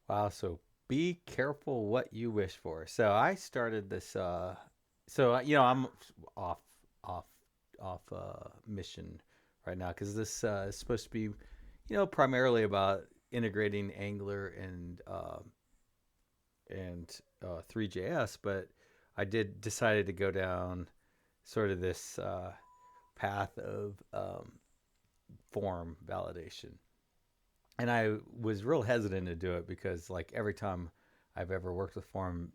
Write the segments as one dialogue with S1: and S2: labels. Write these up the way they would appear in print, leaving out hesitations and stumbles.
S1: Wow, so be careful what you wish for. So I started this I'm off off off mission right now cuz this is supposed to be, primarily about integrating Angular and 3JS, but I did decided to go down sort of this path of form validation. And I was real hesitant to do it because like every time I've ever worked with form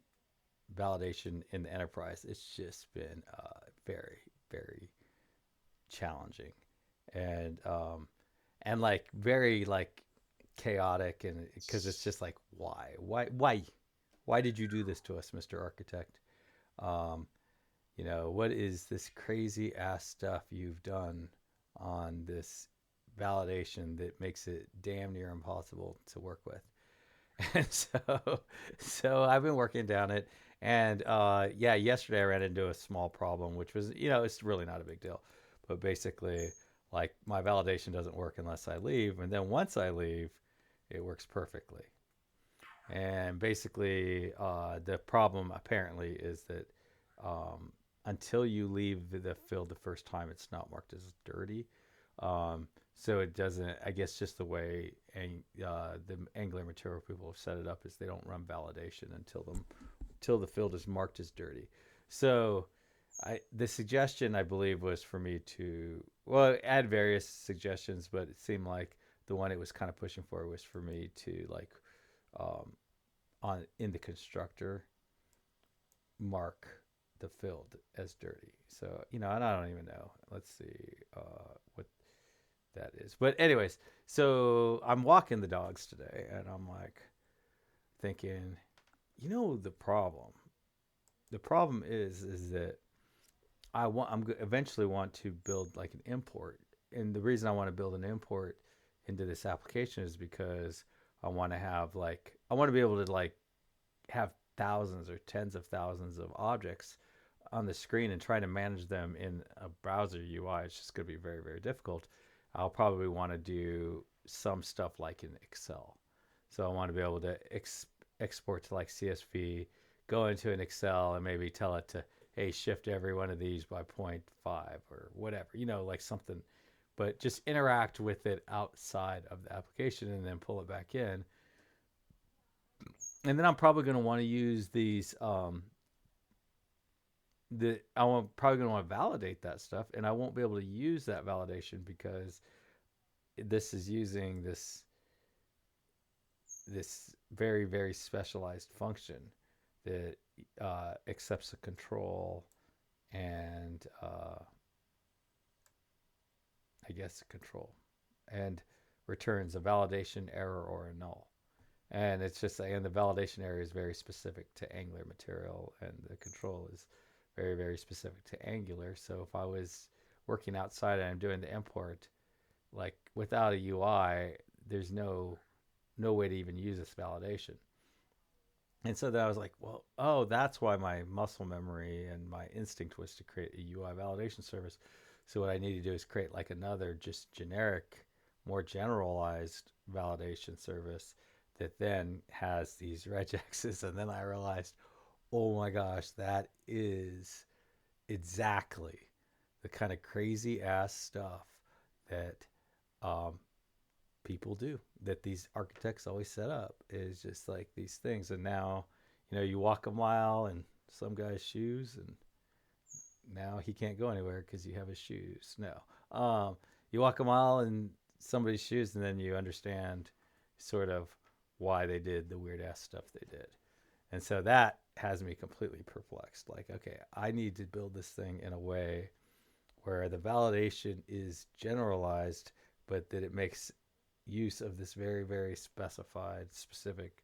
S1: validation in the enterprise, it's just been very, very challenging and like very like chaotic, and because it's just like why did you do this to us, Mr. Architect? Um, what is this crazy ass stuff you've done on this validation that makes it damn near impossible to work with? And so I've been working down it. And yeah, yesterday I ran into a small problem, which was, it's really not a big deal. But basically, like my validation doesn't work unless I leave. And then once I leave, it works perfectly. And basically, the problem apparently is that um, until you leave the field the first time, it's not marked as dirty. So it doesn't, I guess, just the way the Angular material people have set it up is they don't run validation until the field is marked as dirty. So the suggestion, I believe, was for me to, well, add various suggestions, but it seemed like the one it was kind of pushing for was for me to like um, on in the constructor mark the field as dirty. So, and I don't even know. Let's see what that is. But anyways, so I'm walking the dogs today, and I'm like thinking, the problem. The problem is that eventually want to build like an import, and the reason I want to build an import into this application is because I want to be able to like have thousands or tens of thousands of objects on the screen and trying to manage them in a browser UI. It's just going to be very, very difficult. I'll probably want to do some stuff like in Excel. So I want to be able to export to like CSV, go into an Excel and maybe tell it to, hey, shift every one of these by 0.5 or whatever, like something, but just interact with it outside of the application and then pull it back in. And then I'm probably going to want to use these probably going to want to validate that stuff, and I won't be able to use that validation because this is using this very, very specialized function that accepts a control and I guess a control and returns a validation error or a null. And it's just, and the validation area is very specific to Angular material, and the control is very, very specific to Angular. So if I was working outside and I'm doing the import, like without a UI, there's no way to even use this validation. And so then I was like, well, oh, that's why my muscle memory and my instinct was to create a UI validation service. So what I need to do is create like another just generic, more generalized validation service that then has these regexes. And then I realized, oh my gosh, that is exactly the kind of crazy ass stuff that um, people do, that these architects always set up, is just like these things. And now, you walk a mile in some guy's shoes, and now he can't go anywhere because you have his shoes. No, you walk a mile in somebody's shoes, and then you understand sort of why they did the weird ass stuff they did. And so that has me completely perplexed. Like, okay, I need to build this thing in a way where the validation is generalized, but that it makes use of this very, very specified, specific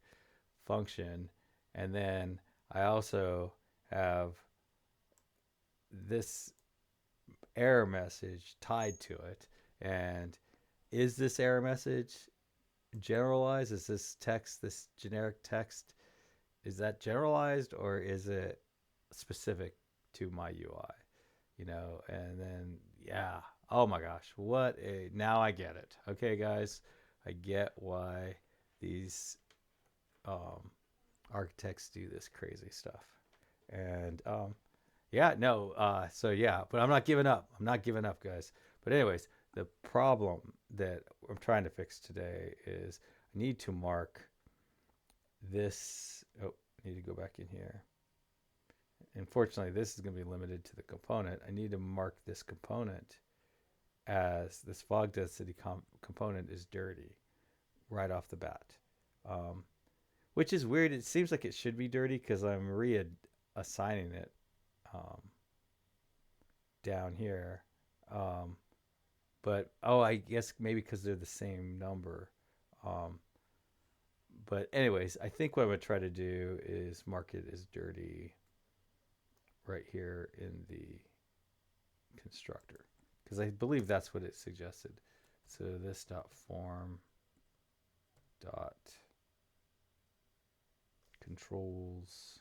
S1: function. And then I also have this error message tied to it. And is this error message generalized? Is this text, this generic text, is that generalized or is it specific to my UI? And then, yeah. Oh my gosh. Now I get it. Okay, guys. I get why these um, architects do this crazy stuff. And yeah, no, so yeah, but I'm not giving up. I'm not giving up, guys. But anyways, the problem that I'm trying to fix today is I need to mark this. Oh, I need to go back in here. Unfortunately, this is going to be limited to the component. I need to mark this component as this fog density component is dirty right off the bat, um, which is weird. It seems like it should be dirty because I'm reassigning it um, down here. Um, but oh, I guess maybe because they're the same number. Um, but anyways, I think what I'm gonna try to do is mark it as dirty right here in the constructor because I believe that's what it suggested. So this dot form dot controls.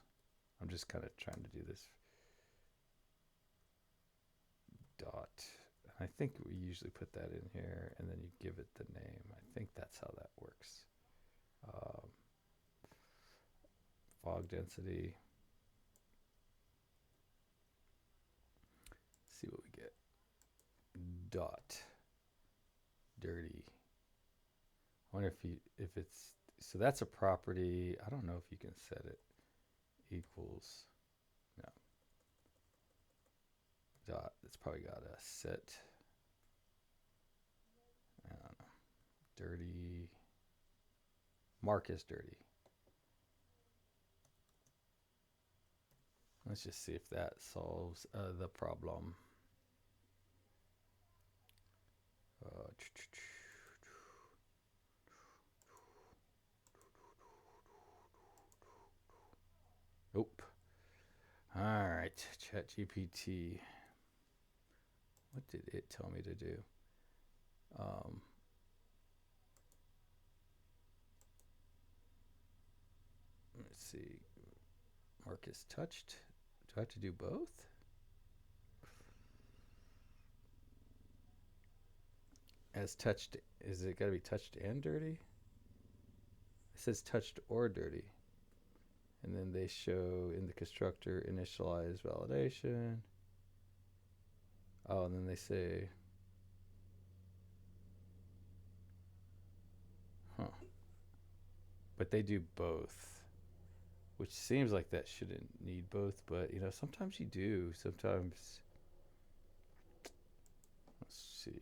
S1: I'm just kind of trying to do this dot. I think we usually put that in here and then you give it the name. I think that's how that works. Um, fog density. Let's see what we get. Dot dirty. I wonder if it's so that's a property. I don't know if you can set it equals no dot. It's probably got a set. I don't know. Dirty. Mark is dirty. Let's just see if that solves the problem. Uh, Nope. All right, ChatGPT. What did it tell me to do? Um, let's see. Mark is touched. Do I have to do both? As touched, is it got to be touched and dirty? It says touched or dirty. And then they show in the constructor initialize validation. Oh, and then they say, huh. But they do both, which seems like that shouldn't need both. But, you know, sometimes you do. Sometimes, let's see.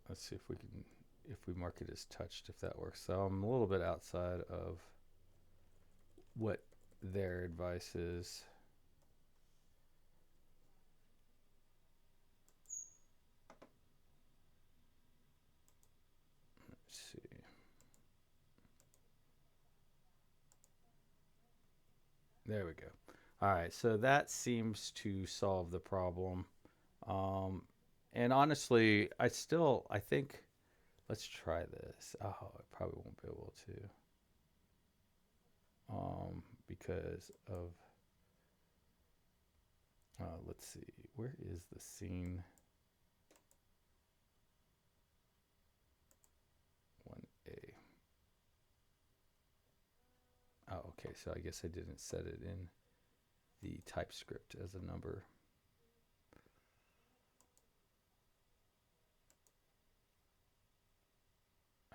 S1: Let's see if we can, if we mark it as touched, if that works. So I'm a little bit outside of what their advice is. Let's see. There we go. All right, so that seems to solve the problem. Um, and honestly, I think, let's try this. Oh, I probably won't be able to, because of, let's see, where is the scene 1A? Oh, okay, so I guess I didn't set it in the TypeScript as a number.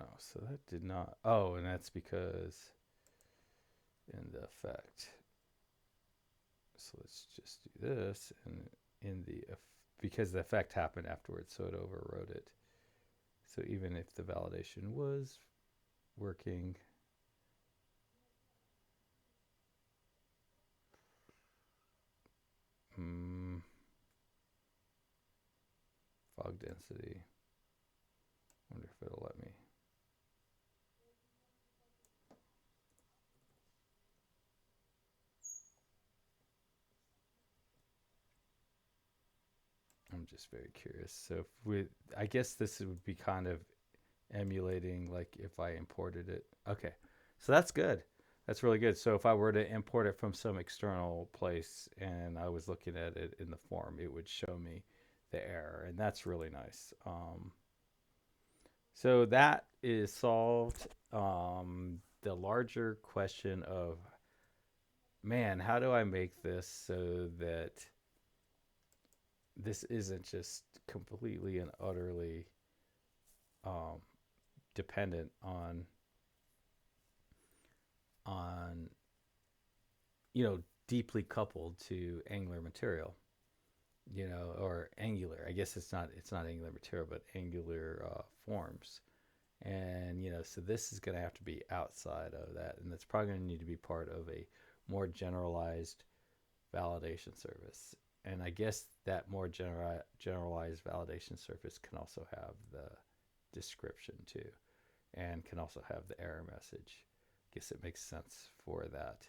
S1: Oh, so that did not. Oh, and that's because in the effect. So let's just do this, and in the because the effect happened afterwards, so it overrode it. So even if the validation was working, mm, fog density. Wonder if it'll let me. I'm just very curious. So with, I guess this would be kind of emulating like if I imported it. Okay, so that's good. That's really good. So if I were to import it from some external place and I was looking at it in the form, it would show me the error, and that's really nice. So that is solved. The larger question of, man, how do I make this so that this isn't just completely and utterly um, dependent on deeply coupled to Angular material, or Angular. I guess it's not Angular material, but Angular forms. And so this is going to have to be outside of that, and it's probably going to need to be part of a more generalized validation service. And I guess that more generalized validation service can also have the description too, and can also have the error message. I guess it makes sense for that.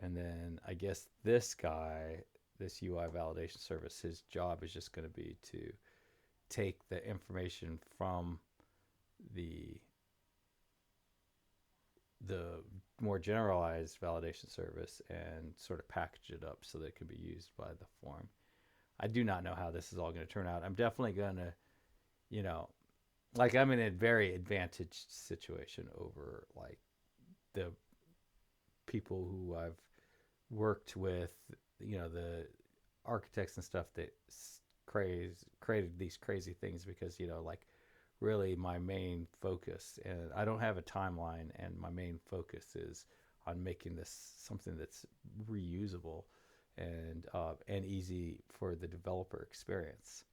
S1: And then I guess this guy, this UI validation service, his job is just going to be to take the information from the the more generalized validation service and sort of package it up so that it can be used by the form. I do not know how this is all going to turn out. I'm definitely going to, you know, like I'm in a very advantaged situation over like the people who I've worked with, the architects and stuff that created these crazy things because, like really my main focus, and I don't have a timeline, and my main focus is on making this something that's reusable and easy for the developer experience.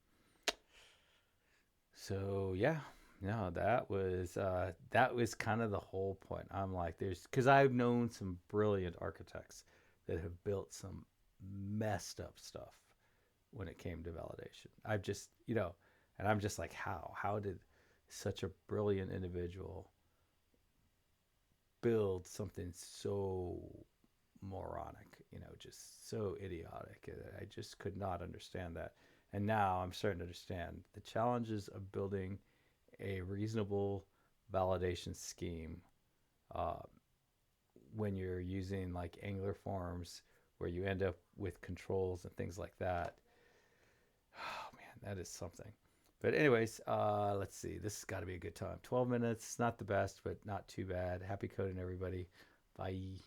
S1: So yeah, no, that was kind of the whole point. I'm like, because I've known some brilliant architects that have built some messed up stuff when it came to validation. I've just, and I'm just like, how did such a brilliant individual build something so moronic, just so idiotic? I just could not understand that. And now I'm starting to understand the challenges of building a reasonable validation scheme uh, when you're using like Angular forms where you end up with controls and things like that. Oh man, that is something. But anyways, let's see. This has got to be a good time. 12 minutes, not the best, but not too bad. Happy coding, everybody. Bye.